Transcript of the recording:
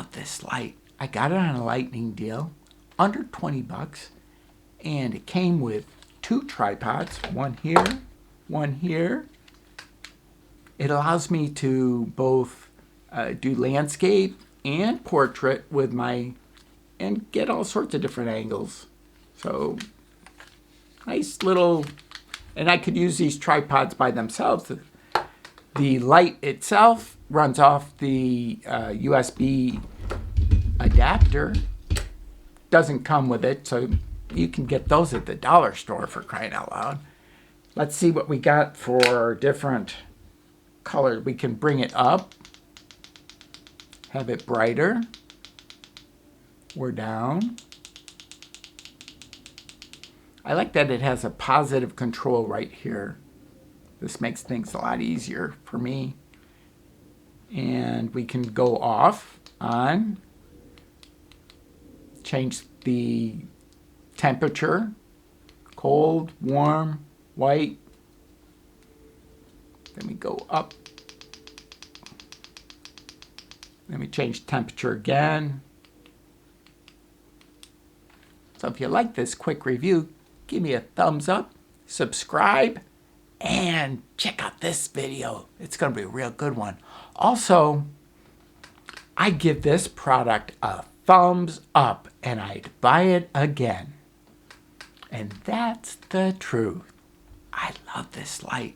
love this light. I got it on a lightning deal, under 20 bucks, and it came with 2 tripods, one here, one here. It allows me to both do landscape and portrait with and get all sorts of different angles. So nice little, and I could use these tripods by themselves. The light itself runs off the USB adapter. Doesn't come with it, so you can get those at the dollar store, for crying out loud. Let's see what we got for different colors. We can bring it up, have it brighter. We're down. I like that it has a positive control right here. This makes things a lot easier for me. And we can go off, on, change the temperature, cold, warm, white. Then we go up. Then we change temperature again. So if you like this quick review, give me a thumbs up, subscribe, and check out this video. It's going to be a real good one. Also, I give this product a thumbs up, and I'd buy it again. And that's the truth. I love this light.